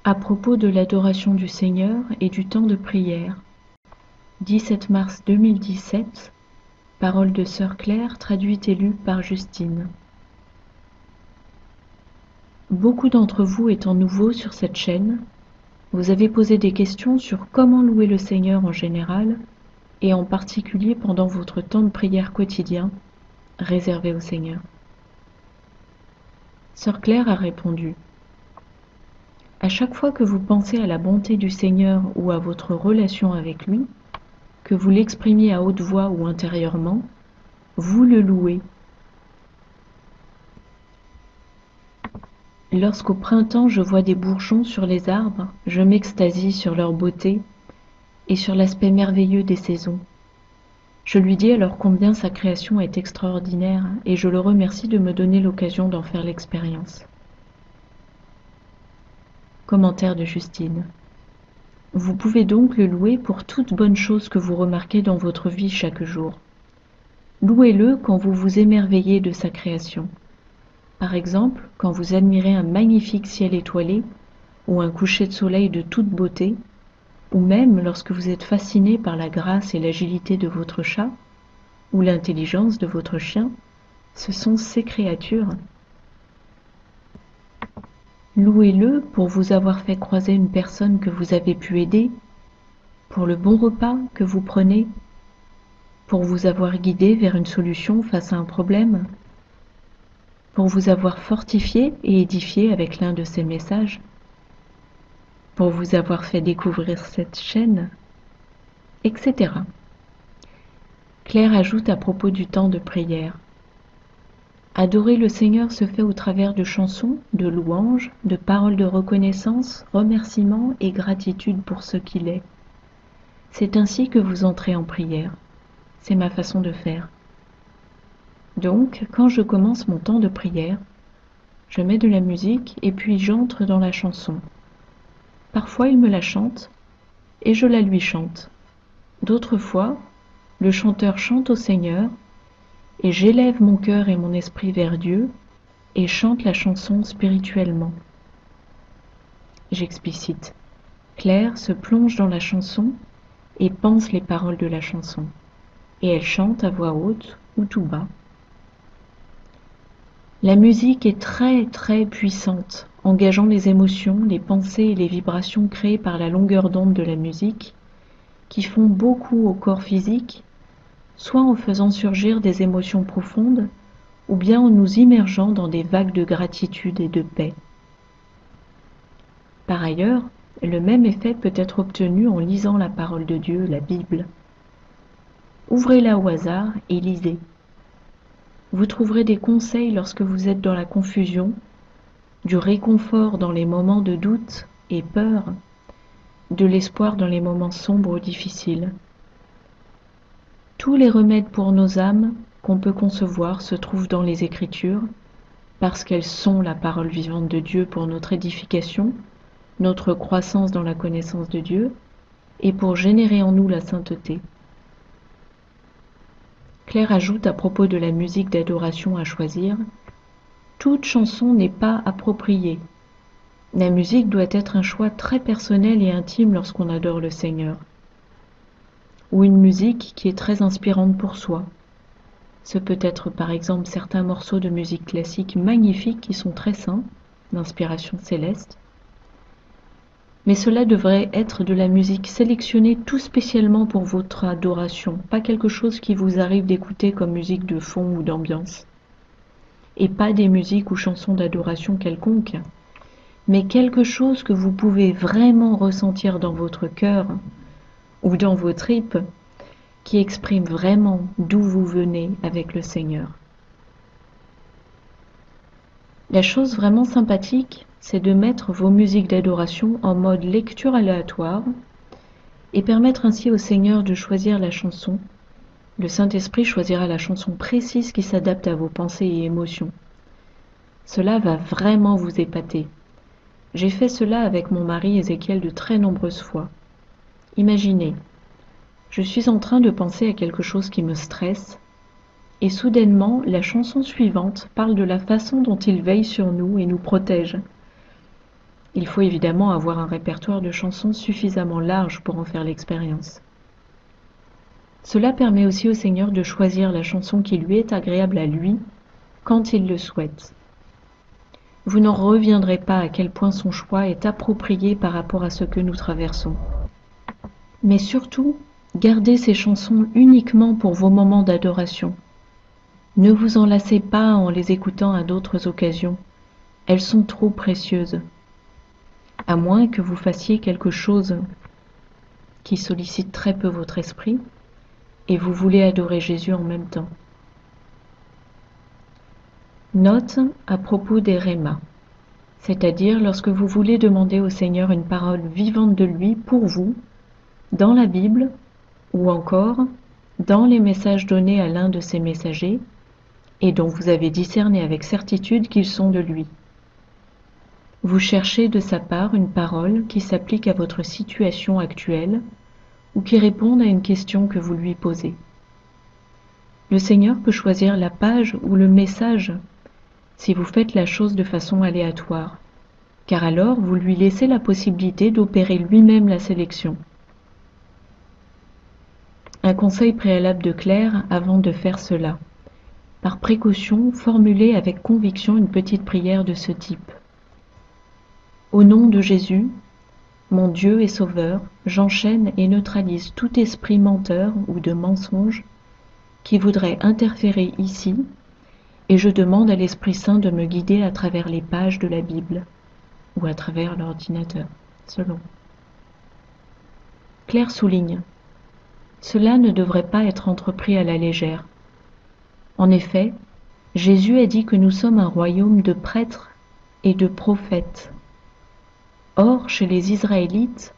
À propos de l'adoration du Seigneur et du temps de prière. 17 mars 2017, Parole de Sœur Claire, traduite et lue par Justine. Beaucoup d'entre vous étant nouveaux sur cette chaîne, vous avez posé des questions sur comment louer le Seigneur en général, et en particulier pendant votre temps de prière quotidien, réservé au Seigneur. Sœur Claire a répondu: à chaque fois que vous pensez à la bonté du Seigneur ou à votre relation avec lui, que vous l'exprimiez à haute voix ou intérieurement, vous le louez. Lorsqu'au printemps je vois des bourgeons sur les arbres, je m'extasie sur leur beauté et sur l'aspect merveilleux des saisons. Je lui dis alors combien sa création est extraordinaire et je le remercie de me donner l'occasion d'en faire l'expérience. Commentaire de Justine. Vous pouvez donc le louer pour toute bonne chose que vous remarquez dans votre vie chaque jour. Louez-le quand vous vous émerveillez de sa création. Par exemple, quand vous admirez un magnifique ciel étoilé ou un coucher de soleil de toute beauté, ou même lorsque vous êtes fasciné par la grâce et l'agilité de votre chat ou l'intelligence de votre chien, ce sont ces créatures. Louez-le pour vous avoir fait croiser une personne que vous avez pu aider, pour le bon repas que vous prenez, pour vous avoir guidé vers une solution face à un problème, pour vous avoir fortifié et édifié avec l'un de ces messages, pour vous avoir fait découvrir cette chaîne, etc. Claire ajoute à propos du temps de prière. Adorer le Seigneur se fait au travers de chansons, de louanges, de paroles de reconnaissance, remerciements et gratitude pour ce qu'il est. C'est ainsi que vous entrez en prière. C'est ma façon de faire. Donc, quand je commence mon temps de prière, je mets de la musique et puis j'entre dans la chanson. Parfois il me la chante et je la lui chante. D'autres fois, le chanteur chante au Seigneur et j'élève mon cœur et mon esprit vers Dieu et chante la chanson spirituellement. J'explicite. Claire se plonge dans la chanson et pense les paroles de la chanson, et elle chante à voix haute ou tout bas. La musique est très très puissante, engageant les émotions, les pensées et les vibrations créées par la longueur d'onde de la musique, qui font beaucoup au corps physique, soit en faisant surgir des émotions profondes, ou bien en nous immergeant dans des vagues de gratitude et de paix. Par ailleurs, le même effet peut être obtenu en lisant la parole de Dieu, la Bible. Ouvrez-la au hasard et lisez. Vous trouverez des conseils lorsque vous êtes dans la confusion, du réconfort dans les moments de doute et peur, de l'espoir dans les moments sombres ou difficiles. Tous les remèdes pour nos âmes qu'on peut concevoir se trouvent dans les Écritures, parce qu'elles sont la parole vivante de Dieu pour notre édification, notre croissance dans la connaissance de Dieu, et pour générer en nous la sainteté. Claire ajoute à propos de la musique d'adoration à choisir, toute chanson n'est pas appropriée. La musique doit être un choix très personnel et intime lorsqu'on adore le Seigneur. Ou une musique qui est très inspirante pour soi. Ce peut être par exemple certains morceaux de musique classique magnifiques qui sont très saints, d'inspiration céleste. Mais cela devrait être de la musique sélectionnée tout spécialement pour votre adoration, pas quelque chose qui vous arrive d'écouter comme musique de fond ou d'ambiance. Et pas des musiques ou chansons d'adoration quelconques, mais quelque chose que vous pouvez vraiment ressentir dans votre cœur ou dans vos tripes, qui exprime vraiment d'où vous venez avec le Seigneur. La chose vraiment sympathique, c'est de mettre vos musiques d'adoration en mode lecture aléatoire et permettre ainsi au Seigneur de choisir la chanson. Le Saint-Esprit choisira la chanson précise qui s'adapte à vos pensées et émotions. Cela va vraiment vous épater. J'ai fait cela avec mon mari Ézéchiel de très nombreuses fois. Imaginez, je suis en train de penser à quelque chose qui me stresse, et soudainement, la chanson suivante parle de la façon dont il veille sur nous et nous protège. Il faut évidemment avoir un répertoire de chansons suffisamment large pour en faire l'expérience. Cela permet aussi au Seigneur de choisir la chanson qui lui est agréable à lui, quand il le souhaite. Vous n'en reviendrez pas à quel point son choix est approprié par rapport à ce que nous traversons. Mais surtout, gardez ces chansons uniquement pour vos moments d'adoration. Ne vous en lassez pas en les écoutant à d'autres occasions. Elles sont trop précieuses. À moins que vous fassiez quelque chose qui sollicite très peu votre esprit, et vous voulez adorer Jésus en même temps. Note à propos des rémas, c'est-à-dire lorsque vous voulez demander au Seigneur une parole vivante de lui pour vous, dans la Bible, ou encore dans les messages donnés à l'un de ses messagers, et dont vous avez discerné avec certitude qu'ils sont de lui. Vous cherchez de sa part une parole qui s'applique à votre situation actuelle ou qui réponde à une question que vous lui posez. Le Seigneur peut choisir la page ou le message si vous faites la chose de façon aléatoire, car alors vous lui laissez la possibilité d'opérer lui-même la sélection. Un conseil préalable de Claire avant de faire cela. Par précaution, formulez avec conviction une petite prière de ce type. Au nom de Jésus, mon Dieu et Sauveur, j'enchaîne et neutralise tout esprit menteur ou de mensonge qui voudrait interférer ici, et je demande à l'Esprit Saint de me guider à travers les pages de la Bible ou à travers l'ordinateur, selon. Claire souligne, cela ne devrait pas être entrepris à la légère. En effet, Jésus a dit que nous sommes un royaume de prêtres et de prophètes. Or, chez les Israélites,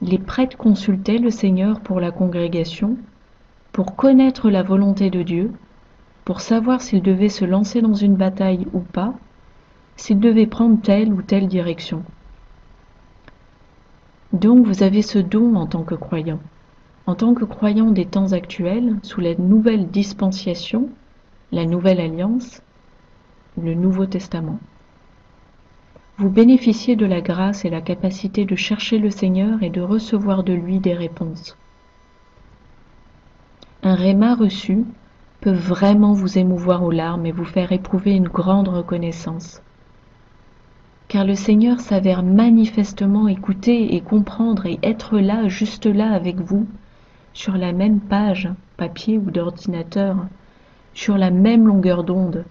les prêtres consultaient le Seigneur pour la congrégation, pour connaître la volonté de Dieu, pour savoir s'ils devaient se lancer dans une bataille ou pas, s'ils devaient prendre telle ou telle direction. Donc vous avez ce don en tant que croyant. En tant que croyant des temps actuels, sous la nouvelle dispensation, la nouvelle alliance, le Nouveau Testament. Vous bénéficiez de la grâce et la capacité de chercher le Seigneur et de recevoir de lui des réponses. Un réma reçu peut vraiment vous émouvoir aux larmes et vous faire éprouver une grande reconnaissance. Car le Seigneur s'avère manifestement écouter et comprendre et être là, juste là avec vous, sur la même page, papier ou d'ordinateur, sur la même longueur d'onde.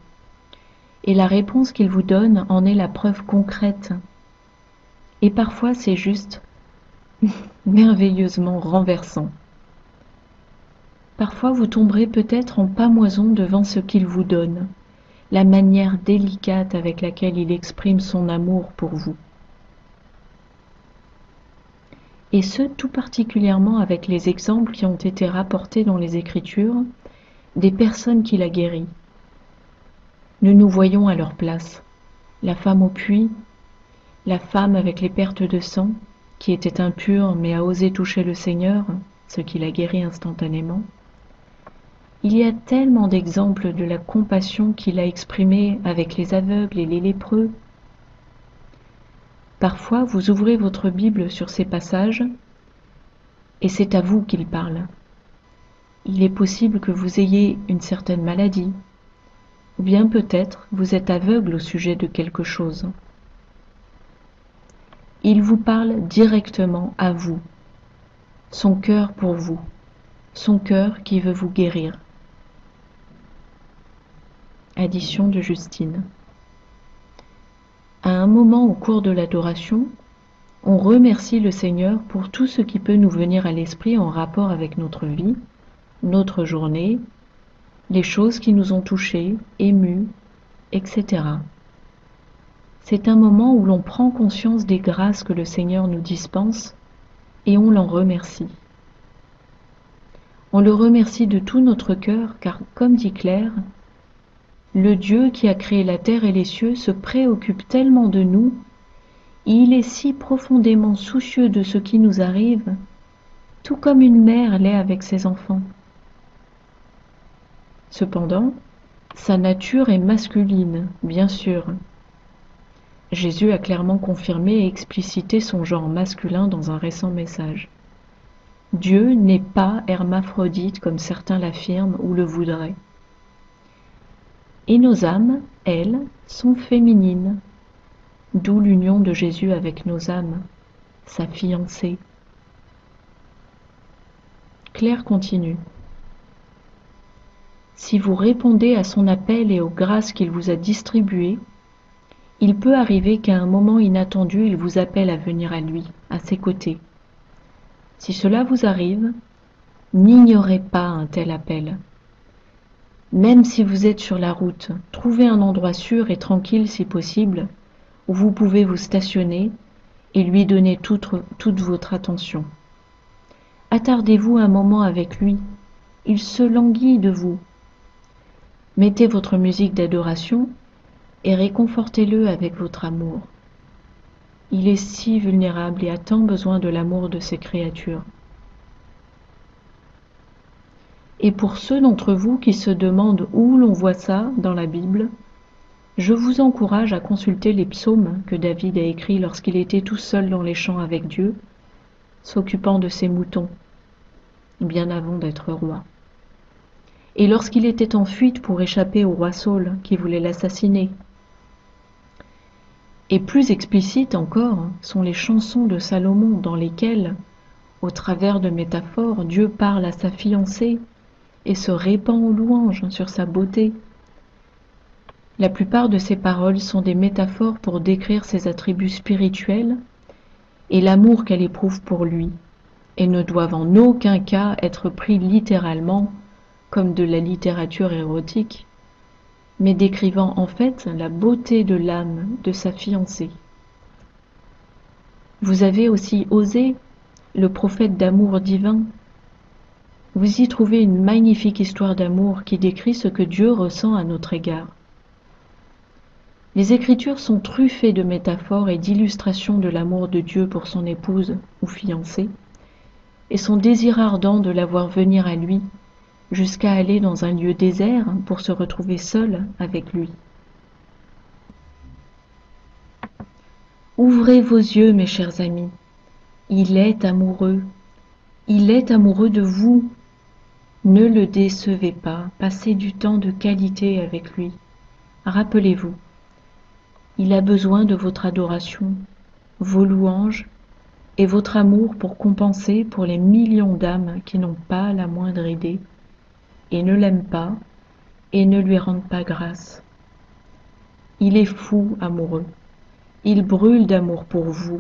Et la réponse qu'il vous donne en est la preuve concrète. Et parfois c'est juste merveilleusement renversant. Parfois vous tomberez peut-être en pâmoison devant ce qu'il vous donne, la manière délicate avec laquelle il exprime son amour pour vous. Et ce, tout particulièrement avec les exemples qui ont été rapportés dans les Écritures, des personnes qu'il a guéries. Nous nous voyons à leur place. La femme au puits, la femme avec les pertes de sang, qui était impure mais a osé toucher le Seigneur, ce qui l'a guéri instantanément. Il y a tellement d'exemples de la compassion qu'il a exprimée avec les aveugles et les lépreux. Parfois, vous ouvrez votre Bible sur ces passages, et c'est à vous qu'il parle. Il est possible que vous ayez une certaine maladie, ou bien peut-être vous êtes aveugle au sujet de quelque chose. Il vous parle directement à vous, son cœur pour vous, son cœur qui veut vous guérir. Addition de Justine. À un moment au cours de l'adoration, on remercie le Seigneur pour tout ce qui peut nous venir à l'esprit en rapport avec notre vie, notre journée, les choses qui nous ont touchés, émus, etc. C'est un moment où l'on prend conscience des grâces que le Seigneur nous dispense et on l'en remercie. On le remercie de tout notre cœur car, comme dit Claire, le Dieu qui a créé la terre et les cieux se préoccupe tellement de nous, et il est si profondément soucieux de ce qui nous arrive, tout comme une mère l'est avec ses enfants. Cependant, sa nature est masculine, bien sûr. Jésus a clairement confirmé et explicité son genre masculin dans un récent message. Dieu n'est pas hermaphrodite comme certains l'affirment ou le voudraient. Et nos âmes, elles, sont féminines, d'où l'union de Jésus avec nos âmes, sa fiancée. Claire continue. Si vous répondez à son appel et aux grâces qu'il vous a distribuées, il peut arriver qu'à un moment inattendu, il vous appelle à venir à lui, à ses côtés. Si cela vous arrive, n'ignorez pas un tel appel. Même si vous êtes sur la route, trouvez un endroit sûr et tranquille si possible, où vous pouvez vous stationner et lui donner toute votre attention. Attardez-vous un moment avec lui, il se languit de vous. Mettez votre musique d'adoration et réconfortez-le avec votre amour. Il est si vulnérable et a tant besoin de l'amour de ses créatures. Et pour ceux d'entre vous qui se demandent où l'on voit ça dans la Bible, je vous encourage à consulter les psaumes que David a écrits lorsqu'il était tout seul dans les champs avec Dieu, s'occupant de ses moutons, bien avant d'être roi. Et lorsqu'il était en fuite pour échapper au roi Saül qui voulait l'assassiner. Et plus explicites encore sont les chansons de Salomon dans lesquelles, au travers de métaphores, Dieu parle à sa fiancée et se répand aux louanges sur sa beauté. La plupart de ces paroles sont des métaphores pour décrire ses attributs spirituels et l'amour qu'elle éprouve pour lui, et ne doivent en aucun cas être pris littéralement comme de la littérature érotique, mais décrivant en fait la beauté de l'âme de sa fiancée. Vous avez aussi Osée, le prophète d'amour divin. Vous y trouvez une magnifique histoire d'amour qui décrit ce que Dieu ressent à notre égard. Les Écritures sont truffées de métaphores et d'illustrations de l'amour de Dieu pour son épouse ou fiancée, et son désir ardent de la voir venir à lui, jusqu'à aller dans un lieu désert pour se retrouver seule avec lui. Ouvrez vos yeux, mes chers amis. Il est amoureux. Il est amoureux de vous. Ne le décevez pas. Passez du temps de qualité avec lui. Rappelez-vous, il a besoin de votre adoration, vos louanges et votre amour pour compenser pour les millions d'âmes qui n'ont pas la moindre idée et ne l'aiment pas et ne lui rendent pas grâce. Il est fou amoureux. Il brûle d'amour pour vous